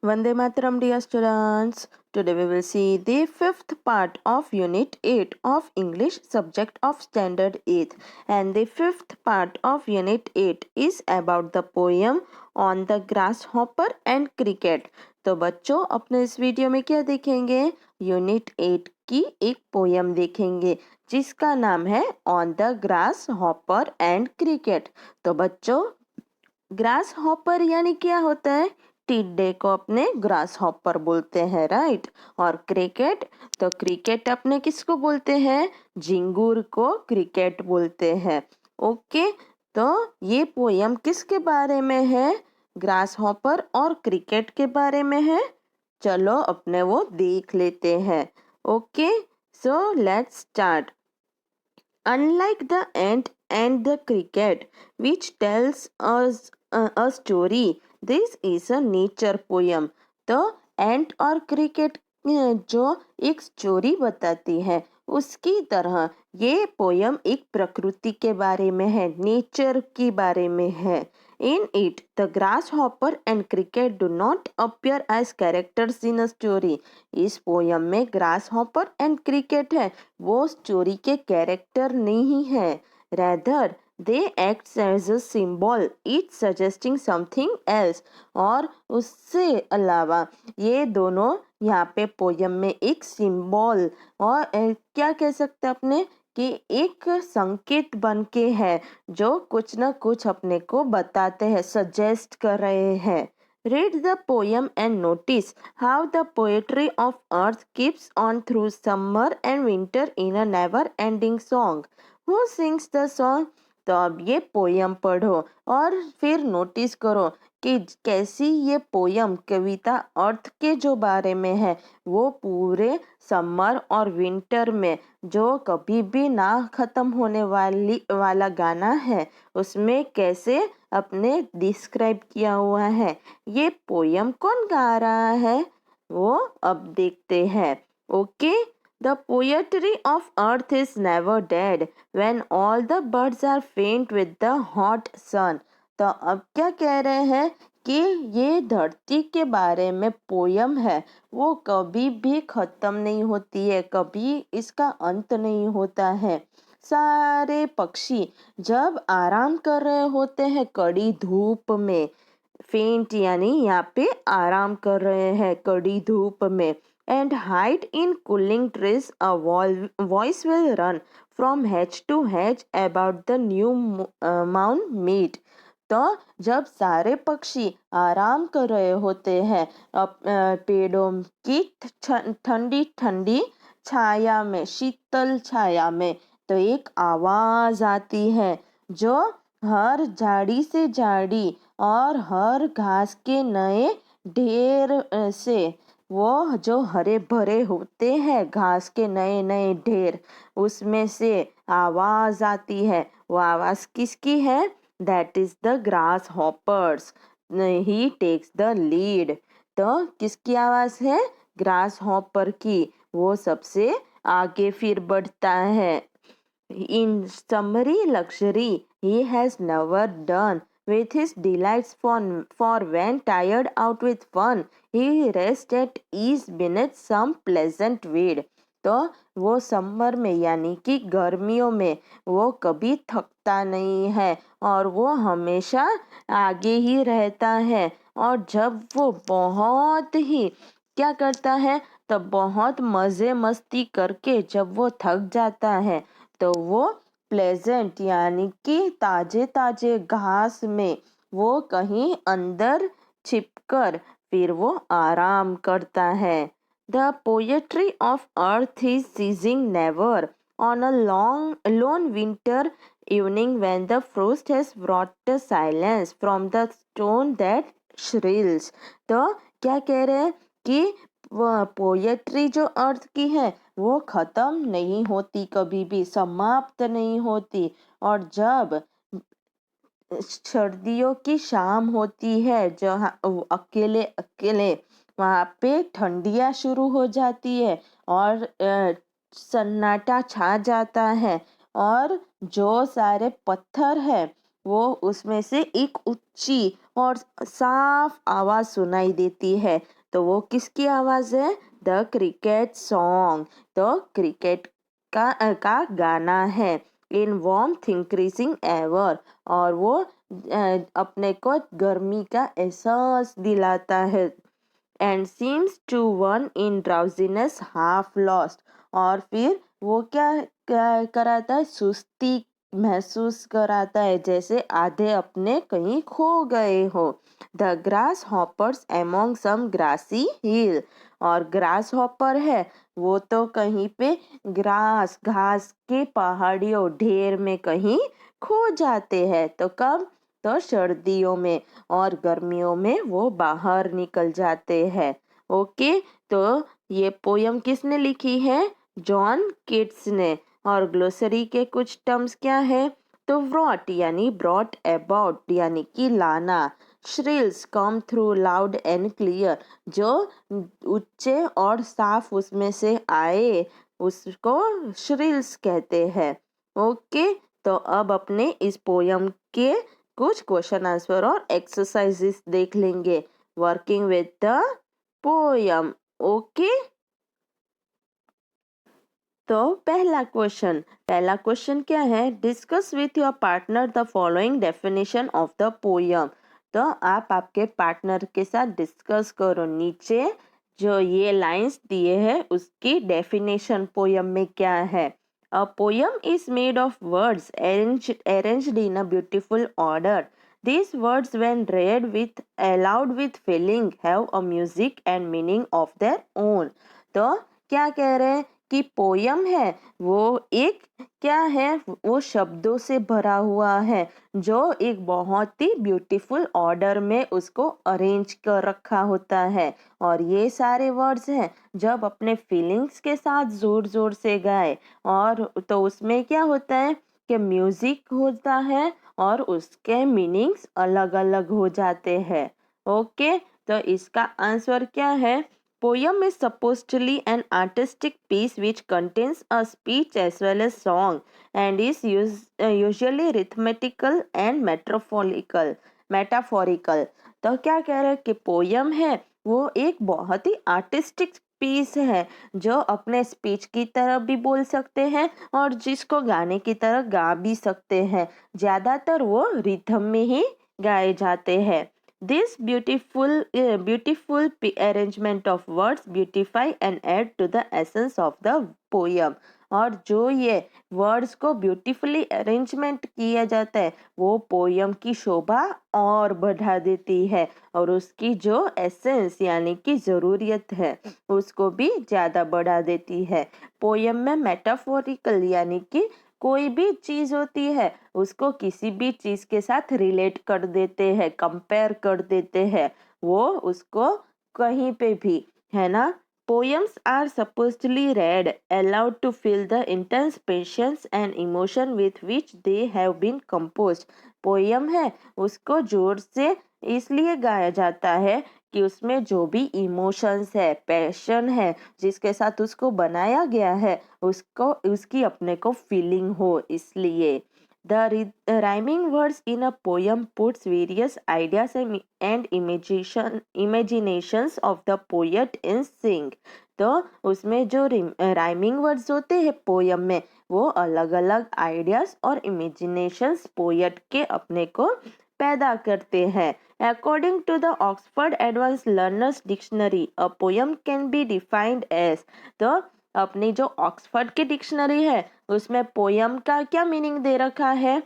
Vande Mataram, dear students. Today we will see the fifth part of Unit 8 of English subject of Standard 8. And the fifth part of Unit 8 is about the poem on the grasshopper and cricket. तो बच्चों अपने इस video में क्या देखेंगे? Unit 8 की एक poem देखेंगे जिसका नाम है on the grass hopper and cricket. तो बच्चों ग्रास हॉपर यानी क्या होता है? टिड्डे को अपने ग्रास हॉपर बोलते हैं, राइट। और क्रिकेट, तो क्रिकेट अपने किसको बोलते हैं? झिंगुर को क्रिकेट बोलते हैं। ओके, तो ये पोयम किसके बारे में है? ग्रास हॉपर और क्रिकेट के बारे में है। चलो अपने वो देख लेते हैं। Okay, so let's start. Unlike the ant and the cricket, which tells us a story, this is a nature poem. तो एंट और क्रिकेट जो एक स्टोरी बताती है उसकी तरह ये पोयम एक प्रकृति के बारे में है, नेचर के बारे में है। In it, the grasshopper and cricket do not appear as characters in a story. इस पोयम में grasshopper and cricket है, वो स्टोरी के कैरेक्टर नहीं है। Rather, they act as a symbol, each suggesting something else. और उससे अलावा ये दोनों यहाँ पे पोयम में एक सिंबल और क्या कह सकते हैं अपने कि एक संकेत बन के है जो कुछ न कुछ अपने को बताते हैं, सजेस्ट कर रहे हैं। Read the poem and notice how the poetry of earth keeps on through summer and winter in a never-ending song. Who sings the song? तो अब ये पोयम पढ़ो और फिर नोटिस करो कि कैसी ये पोयम कविता अर्थ के जो बारे में है, वो पूरे समर और विंटर में जो कभी भी ना खत्म होने वाला गाना है उसमें कैसे अपने डिस्क्राइब किया हुआ है। ये पोयम कौन गा रहा है वो अब देखते हैं। Okay, the poetry of earth is never dead when all the birds are faint with the hot sun. तो अब क्या कह रहे हैं कि ये धरती के बारे में पोयम है, वो कभी भी खत्म नहीं होती है, कभी इसका अंत नहीं होता है। सारे पक्षी जब आराम कर रहे होते हैं कड़ी धूप में, फेंट यानी यहाँ पे आराम कर रहे हैं कड़ी धूप में, and hide in cooling trees a voice will run from hedge to hedge about the new mown mead. तो जब सारे पक्षी आराम कर रहे होते हैं पेड़ों की ठंडी ठंडी छाया में, शीतल छाया में, तो एक आवाज आती है जो हर झाड़ी से झाड़ी और हर घास के नए ढेर से, वो जो हरे भरे होते हैं घास के नए नए ढेर, उसमें से आवाज आती है। वो आवाज किसकी है? That is the grasshoppers. He takes the lead. तो किसकी आवाज है? ग्रास हॉपर की। वो सबसे आगे फिर बढ़ता है। In summary luxury he has never done with his delights for when tired out with fun he rests at ease beneath some pleasant weed। तो वो समर में यानी कि गर्मियों में वो कभी थकता नहीं है और वो हमेशा आगे ही रहता है। और जब वो बहुत ही क्या करता है, तो बहुत मज़े मस्ती करके जब वो थक जाता है तो वो प्लेजेंट यानी कि ताजे ताजे घास में वो कहीं अंदर छिपकर फिर वो आराम करता है। The poetry of earth is ceasing never on a long lone winter evening when the frost has brought the silence from the stone that shrills. तो क्या कह रहे हैं कि पोएट्री जो अर्थ की है वो खत्म नहीं होती, कभी भी समाप्त नहीं होती। और जब सर्दियों की शाम होती है जो अकेले अकेले वहाँ पे ठंडियाँ शुरू हो जाती है और सन्नाटा छा जाता है और जो सारे पत्थर है वो उसमें से एक ऊंची और साफ आवाज सुनाई देती है। तो वो किसकी आवाज है? The cricket song. तो क्रिकेट का गाना है। इन वार्मथ इंक्रीजिंग एवर, और वो अपने को गर्मी का एहसास दिलाता है। And seems to one in drowsiness half lost, और फिर वो क्या कराता है? सुस्ती महसूस कराता है, जैसे आधे अपने कहीं खो गए हो। The grasshoppers among some grassy hill, और ग्रास हॉपर है वो तो कहीं पे घास के पहाड़ियों ढेर में कहीं खो जाते हैं। तो कब? तो सर्दियों में, और गर्मियों में वो बाहर निकल जाते हैं। ओके, तो ये पोयम किसने लिखी है? जॉन किट्स ने। और ग्लोसरी के कुछ टर्म्स क्या है? तो ब्रॉट यानी ब्रॉट अबाउट यानी कि लाना। Shrills come through loud and clear, जो उच्चे और साफ उसमें से आए उसको श्रिल्स कहते हैं। ओके, तो अब अपने इस पोयम के कुछ क्वेश्चन आंसर और एक्सरसाइजेस देख लेंगे। Working with the poem. Okay, तो पहला क्वेश्चन क्या है? Discuss with your partner the following definition of the poem. तो आप आपके पार्टनर के साथ डिस्कस करो, नीचे जो ये लाइंस दिए हैं उसकी डेफिनेशन पोयम में क्या है। A poem is made of words arranged in a beautiful order. These words when read with aloud with feeling have a music and meaning of their own. तो क्या कह रहे हैं कि पोयम है वो एक क्या है? वो शब्दों से भरा हुआ है, जो एक बहुत ही ब्यूटीफुल ऑर्डर में उसको अरेंज कर रखा होता है। और ये सारे वर्ड्स हैं जब अपने फीलिंग्स के साथ जोर जोर से गाए, और तो उसमें क्या होता है कि म्यूजिक होता है और उसके मीनिंग्स अलग अलग हो जाते हैं। ओके, तो इसका आंसर क्या है? Poem is supposedly an artistic piece which contains a speech as well as song, and is usually rhythmical and metaphorical. तो क्या कह रहे हैं कि पोयम है वो एक बहुत ही आर्टिस्टिक पीस है, जो अपने स्पीच की तरह भी बोल सकते हैं और जिसको गाने की तरह गा भी सकते हैं। ज़्यादातर वो रिथम में ही गाए जाते हैं। This beautiful arrangement of words beautify and add to the essence of the poem. और जो ये वर्ड्स को ब्यूटीफुली अरेंजमेंट किया जाता है वो पोयम की शोभा और बढ़ा देती है, और उसकी जो एसेंस यानी कि ज़रूरियत है उसको भी ज़्यादा बढ़ा देती है। पोयम में मेटाफोरिकल यानी कि कोई भी चीज होती है उसको किसी भी चीज के साथ रिलेट कर देते हैं, कंपेयर कर देते हैं, वो उसको कहीं पे भी, है ना। Poems are supposedly read aloud to feel the intense patience and emotion with which they have been composed. Poem है उसको जोर से इसलिए गाया जाता है कि उसमें जो भी इमोशंस है, पैशन है जिसके साथ उसको बनाया गया है उसको उसकी अपने को फीलिंग हो, इसलिए। The rhyming words in a poem puts various ideas and imaginations of the poet in sync. तो उसमें जो राइमिंग वर्ड्स होते हैं पोयम में वो अलग अलग आइडियाज और इमेजिनेशंस पोएट के अपने को पैदा करते हैं। According to the Oxford Advanced Learners Dictionary, a poem can be defined as, तो अपनी जो ऑक्सफर्ड की डिक्शनरी है उसमें पोयम का क्या मीनिंग दे रखा है?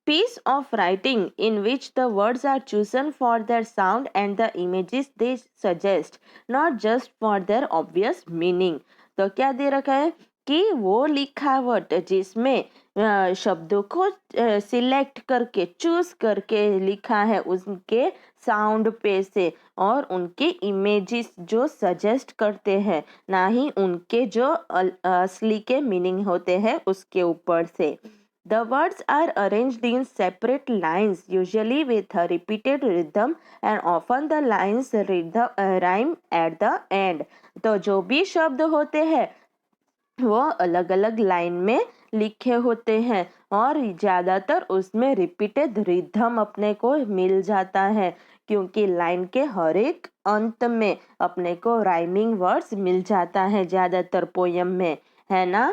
Piece of writing in which the words are chosen for their sound and the images they suggest, not just for their obvious meaning. तो क्या दे रखा है कि वो लिखावट जिसमें शब्दों को सिलेक्ट करके चूज करके लिखा है उनके साउंड पे से, और उनके इमेजेस जो सजेस्ट करते हैं, ना ही उनके जो असली के मीनिंग होते हैं उसके ऊपर से। The words are arranged in separate lines, usually with a repeated rhythm, and often the lines rhyme at the end. तो जो भी शब्द होते हैं वो अलग अलग लाइन में लिखे होते हैं और ज़्यादातर उसमें रिपीटेड रिदम अपने को मिल जाता है, क्योंकि लाइन के हर एक अंत में अपने को राइमिंग वर्ड्स मिल जाता है ज़्यादातर पोयम में, है ना।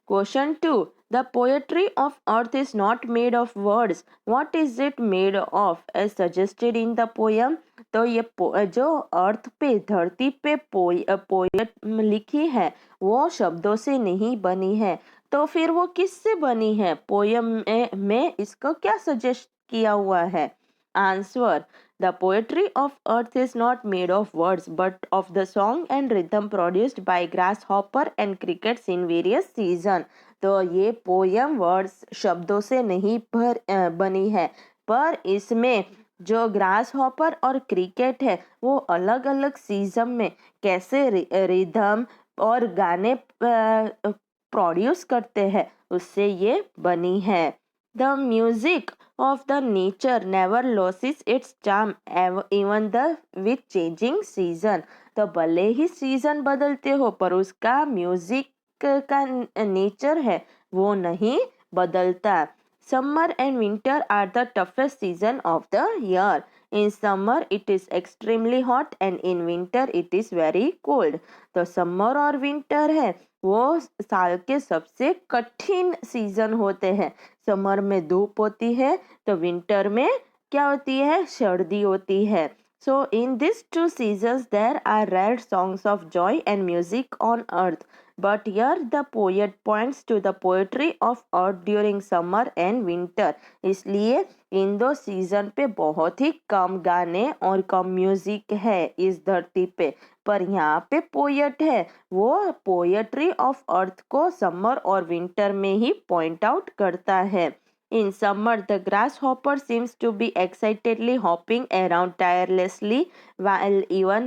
Question 2, the poetry of earth is not made of words, what is it made of as suggested in the poem. तो ये जो अर्थ पे, धरती पे पोएट लिखी है वो शब्दों से नहीं बनी है, तो फिर वो किससे बनी है, पोयम में इसको क्या सजेस्ट किया हुआ है। Answer, the poetry of earth is not made of words but of the song and rhythm produced by grass hopper and crickets in various season. तो ये पोयम वर्ड्स शब्दों से नहीं बनी है, पर इसमें जो ग्रास हॉपर और क्रिकेट है वो अलग अलग सीजन में कैसे रिदम और गाने प्रोड्यूस करते हैं उससे ये बनी है। The music of the nature never losses it's charm even the with changing season. तो भले ही सीजन बदलते हो पर उसका म्यूजिक का नेचर है वो नहीं बदलता। Summer and winter are the toughest season of the year. In summer it is extremely hot and in winter it is very cold. तो समर और विंटर है वो साल के सबसे कठिन सीजन होते हैं। समर में धूप होती है तो विंटर में क्या होती है, सर्दी होती है। So in these two seasons there are rare songs of joy and music on earth. But here the poet points to the poetry of earth during summer and winter. इसलिए इन दो सीजन पे बहुत ही कम गाने और कम म्यूजिक है इस धरती पे, पर यहाँ पे पोएट है वो पोएट्री ऑफ अर्थ को समर और विंटर में ही पॉइंट आउट करता है। In summer, the grasshopper seems to be excitedly hopping around tirelessly, while even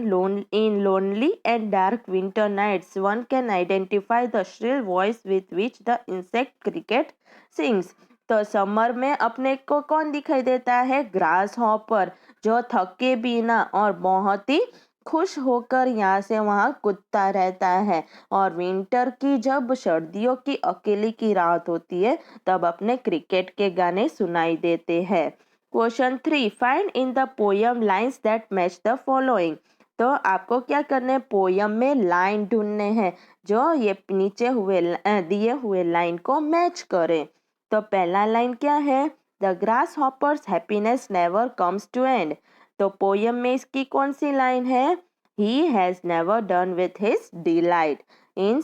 in lonely and dark winter nights, one can identify the shrill voice with which the insect cricket sings. तो summer में अपने को कौन दिखाई देता है, grass hopper, जो थके बिना और बहुत ही खुश होकर यहाँ से वहाँ कूदता रहता है। और विंटर की जब सर्दियों की अकेली की रात होती है तब अपने क्रिकेट के गाने सुनाई देते हैं। Question 3, find in the poem lines that match the following. तो आपको क्या करना है, पोयम में लाइन ढूंढने हैं जो ये नीचे हुए दिए हुए लाइन को मैच करें। तो पहला लाइन क्या है, the grasshopper's happiness never comes to end. तो पोयम में इसकी कौन सी लाइन है, he has never done with his delight in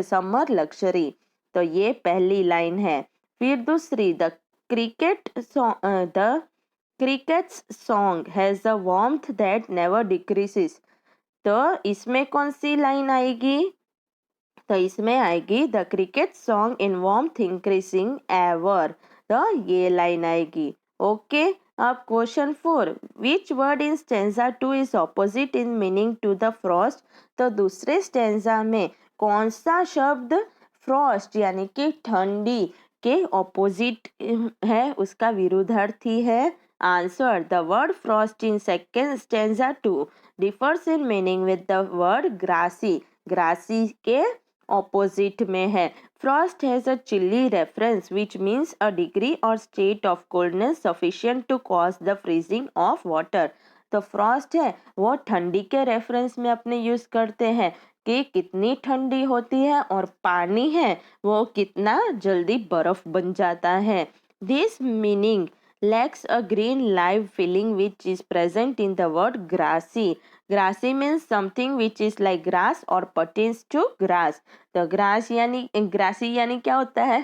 summer luxury. तो ये पहली लाइन है। फिर दूसरी, the cricket's song has a warmth that never decreases। तो इसमें कौन सी लाइन आएगी, तो इसमें आएगी the cricket song in warmth increasing ever. तो ये लाइन आएगी। ओके, अब question 4, which word in stanza 2 is opposite in meaning to the frost. तो दूसरे स्टेंजा में कौन सा शब्द फ्रॉस्ट यानी कि ठंडी के ऑपोजिट है, उसका विरुद्धार्थी है। Answer, the word frost in second stanza 2 differs in meaning with the word grassy. Grassy के ऑपोजिट में है। Frost has a chilly reference which means a degree और state of coldness sufficient to cause the freezing of water. तो frost है वो ठंडी के reference में अपने यूज करते हैं कि कितनी ठंडी होती है, और पानी है वो कितना जल्दी बर्फ बन जाता है। This meaning lacks a green live feeling which is present in the word grassy. Grassy means something which is like grass or pertains to grass. तो grass यानी grassy यानी क्या होता है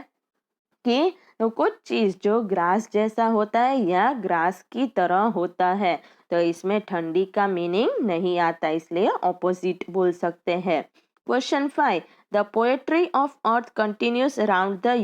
कि कुछ चीज जो ग्रास जैसा होता है या ग्रास की तरह होता है। तो इसमें ठंडी का मीनिंग नहीं आता, इसलिए ऑपोजिट बोल सकते हैं। Question 5, the poetry of earth continuous around the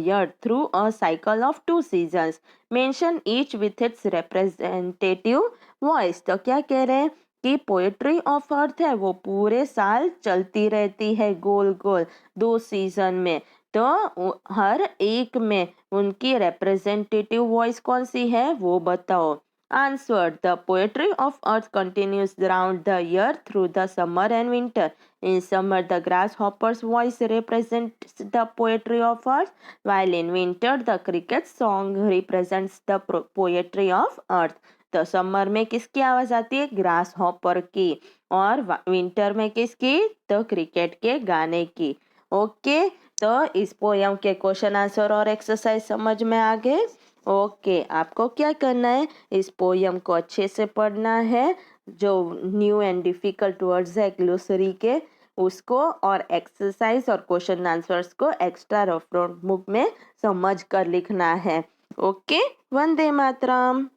year through a cycle of 2 seasons. Mention each with its representative voice. तो क्या कह रहे हैं कि पोएट्री ऑफ अर्थ है वो पूरे साल चलती रहती है गोल गोल 2 सीजन में। तो हर एक में उनकी रिप्रेजेंटेटिव वॉइस कौन सी है वो बताओ। Answer. The poetry of earth continues round the year through the summer and winter. In summer, the grasshopper's voice represents the poetry of earth, while in winter, the cricket's song represents the poetry of earth. तो summer में किसकी आवाज आती है? Grass hopper की। और winter में किसकी? तो क्रिकेट के गाने की। ओके, तो इस पोयम के क्वेश्चन आंसर और एक्सरसाइज समझ में आ गए। ओके, आपको क्या करना है? इस पोयम को अच्छे से पढ़ना है, जो न्यू एंड डिफिकल्ट वर्ड्स है ग्लोसरी के उसको, और एक्सरसाइज और क्वेश्चन आंसर्स को एक्स्ट्रा रेफरेंस बुक में समझ कर लिखना है। ओके, वंदे मातरम।